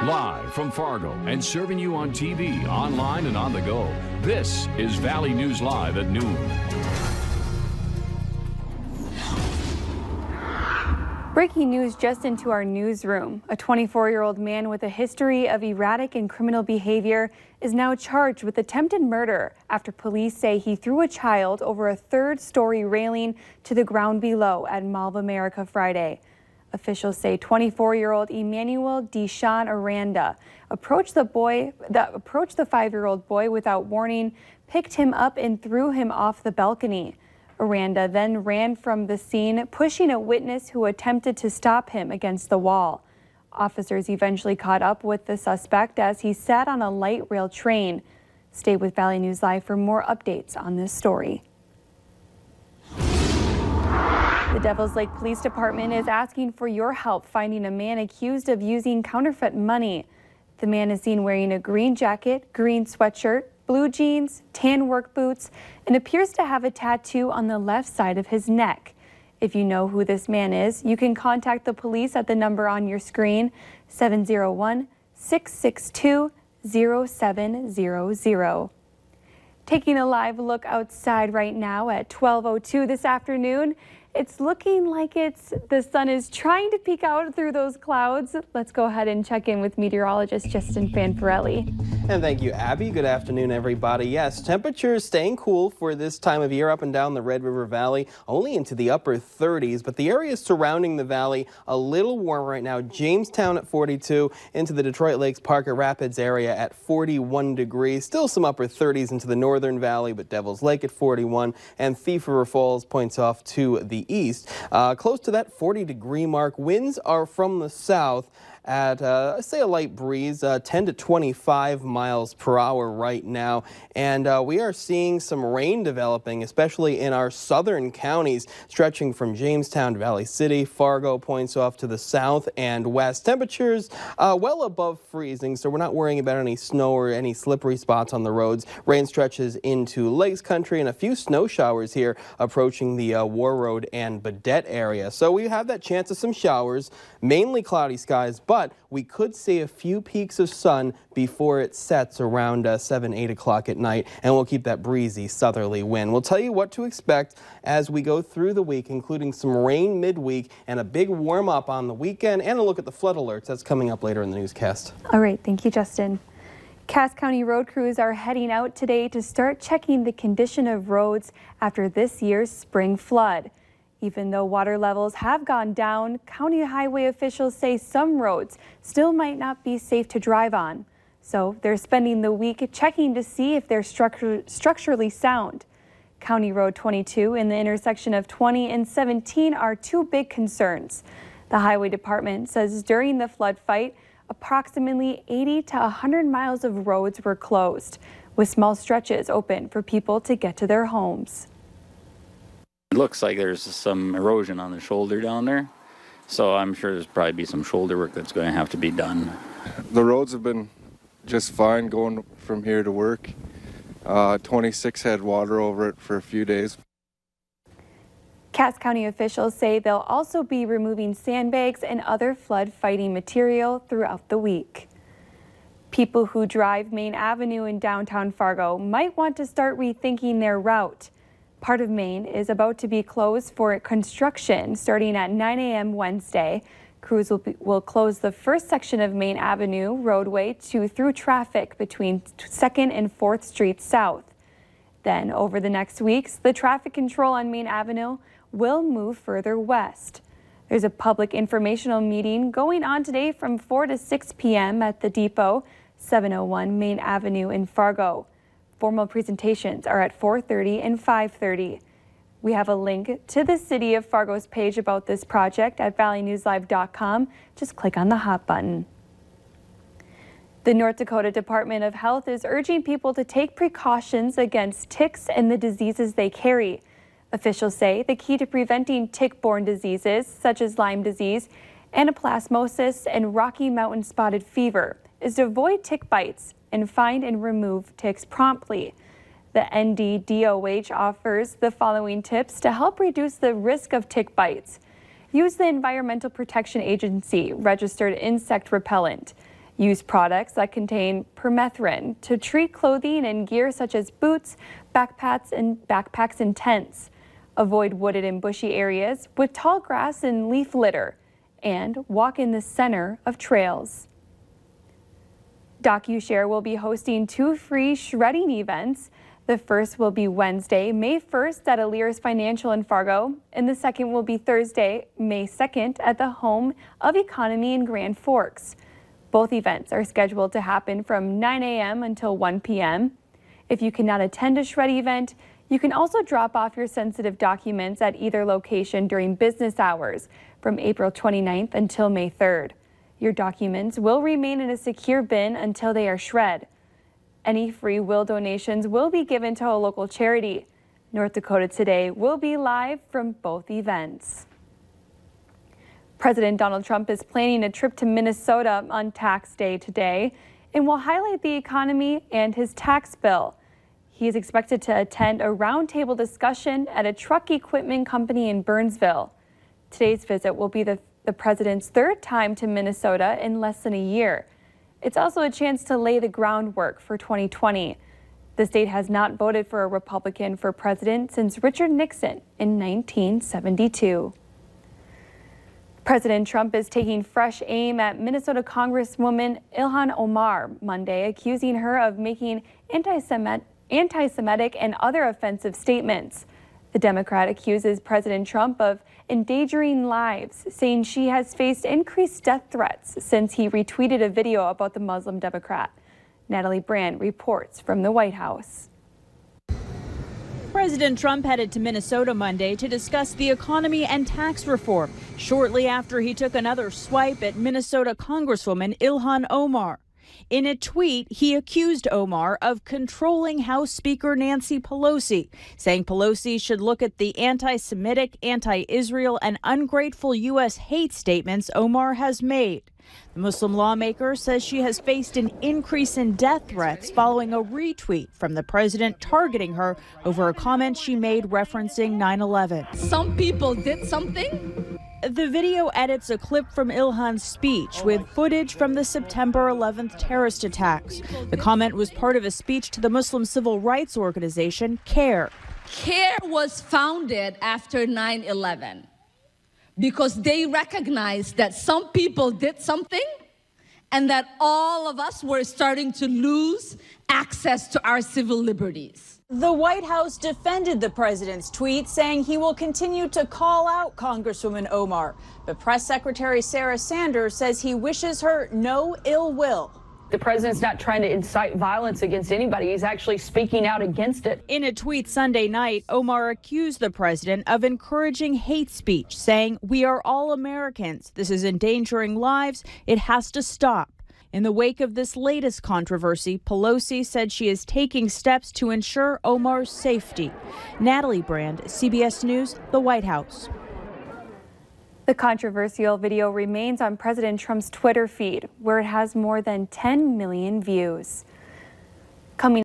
Live from Fargo and serving you on TV, online, and on the go, this is Valley News Live at noon. Breaking news just into our newsroom. A 24-year-old man with a history of erratic and criminal behavior is now charged with attempted murder after police say he threw a child over a third-story railing to the ground below at Mall of America Friday. Officials say 24-year-old Emmanuel Deshawn Aranda approached the 5-year-old boy without warning, picked him up and threw him off the balcony. Aranda then ran from the scene, pushing a witness who attempted to stop him against the wall. Officers eventually caught up with the suspect as he sat on a light rail train. Stay with Valley News Live for more updates on this story. The Devils Lake Police Department is asking for your help finding a man accused of using counterfeit money. The man is seen wearing a green jacket, green sweatshirt, blue jeans, tan work boots, and appears to have a tattoo on the left side of his neck. If you know who this man is, you can contact the police at the number on your screen, 701-662-0700. Taking a live look outside right now at 12:02 this afternoon. It's looking like the sun is trying to peek out through those clouds. Let's go ahead and check in with meteorologist Justin Fanfarelli. And thank you, Abby. Good afternoon, everybody. Yes, temperatures staying cool for this time of year up and down the Red River Valley, only into the upper 30s, but the areas surrounding the valley a little warmer right now. Jamestown at 42, into the Detroit Lakes, Parker Rapids area at 41 degrees. Still some upper 30s into the northern valley, but Devil's Lake at 41, and Thief River Falls points off to the east. Close to that 40-degree mark. Winds are from the south at, say, a light breeze, 10 to 25 miles per hour right now. And we are seeing some rain developing, especially in our southern counties, stretching from Jamestown to Valley City. Fargo points off to the south and west. Temperatures well above freezing, so we're not worrying about any snow or any slippery spots on the roads. Rain stretches into Lakes Country and a few snow showers here approaching the War Road and Badette area. So we have that chance of some showers, mainly cloudy skies, but we could see a few peaks of sun before it sets around 7, 8 o'clock at night, and we'll keep that breezy southerly wind. We'll tell you what to expect as we go through the week, including some rain midweek and a big warm-up on the weekend, and a look at the flood alerts. That's coming up later in the newscast. All right, thank you, Justin. Cass County road crews are heading out today to start checking the condition of roads after this year's spring flood. Even though water levels have gone down, county highway officials say some roads still might not be safe to drive on. So they're spending the week checking to see if they're structurally sound. County Road 22 in the intersection of 20 and 17 are two big concerns. The highway department says during the flood fight, approximately 80 to 100 miles of roads were closed, with small stretches open for people to get to their homes. It looks like there's some erosion on the shoulder down there, so I'm sure there's probably be some shoulder work that's going to have to be done. The roads have been just fine going from here to work. 26 had water over it for a few days. Cass County officials say they'll also be removing sandbags and other flood fighting material throughout the week. People who drive Main Avenue in downtown Fargo might want to start rethinking their route. Part of Main is about to be closed for construction starting at 9 a.m. Wednesday. Crews will close the first section of Main Avenue roadway through traffic between 2nd and 4th Street South. Then over the next weeks, the traffic control on Main Avenue will move further west. There's a public informational meeting going on today from 4 to 6 p.m. at the Depot, 701 Main Avenue in Fargo. Formal presentations are at 4:30 and 5:30. We have a link to the City of Fargo's page about this project at valleynewslive.com. Just click on the Hot button. The North Dakota Department of Health is urging people to take precautions against ticks and the diseases they carry. Officials say the key to preventing tick-borne diseases such as Lyme disease, anaplasmosis, and Rocky Mountain spotted fever is to avoid tick bites and find and remove ticks promptly. The NDDOH offers the following tips to help reduce the risk of tick bites. Use the Environmental Protection Agency registered insect repellent. Use products that contain permethrin to treat clothing and gear such as boots, backpacks, and tents. Avoid wooded and bushy areas with tall grass and leaf litter, and walk in the center of trails. DocuShare will be hosting 2 free shredding events. The first will be Wednesday, May 1st at Aleris Financial in Fargo, and the second will be Thursday, May 2nd at the Home of Economy in Grand Forks. Both events are scheduled to happen from 9 a.m. until 1 p.m. If you cannot attend a shred event, you can also drop off your sensitive documents at either location during business hours from April 29th until May 3rd. Your documents will remain in a secure bin until they are shred. Any free will donations will be given to a local charity. North Dakota Today will be live from both events. President Donald Trump is planning a trip to Minnesota on tax day today and will highlight the economy and his tax bill. He is expected to attend a roundtable discussion at a truck equipment company in Burnsville. Today's visit will be the president's 3rd time to Minnesota in less than a year. It's also a chance to lay the groundwork for 2020. The state has not voted for a Republican for president since Richard Nixon in 1972. President Trump is taking fresh aim at Minnesota Congresswoman Ilhan Omar Monday, accusing her of making anti-Semitic and other offensive statements. The Democrat accuses President Trump of endangering lives, saying she has faced increased death threats since he retweeted a video about the Muslim Democrat. Natalie Brand reports from the White House. President Trump headed to Minnesota Monday to discuss the economy and tax reform, shortly after he took another swipe at Minnesota Congresswoman Ilhan Omar. In a tweet, he accused Omar of controlling House Speaker Nancy Pelosi, saying Pelosi should look at the anti-Semitic, anti-Israel, and ungrateful U.S. hate statements Omar has made. The Muslim lawmaker says she has faced an increase in death threats following a retweet from the president targeting her over a comment she made referencing 9/11. Some people did something. The video edits a clip from Ilhan's speech with footage from the September 11th terrorist attacks. The comment was part of a speech to the Muslim civil rights organization CARE. CARE was founded after 9/11 because they recognized that some people did something and that all of us were starting to lose access to our civil liberties. The White House defended the president's tweet, saying he will continue to call out Congresswoman Omar. But Press Secretary Sarah Sanders says he wishes her no ill will. The president's not trying to incite violence against anybody. He's actually speaking out against it. In a tweet Sunday night, Omar accused the president of encouraging hate speech, saying, "We are all Americans. This is endangering lives. It has to stop." In the wake of this latest controversy, Pelosi said she is taking steps to ensure Omar's safety. Natalie Brand, CBS News, the White House. The controversial video remains on President Trump's Twitter feed, where it has more than 10 million views. Coming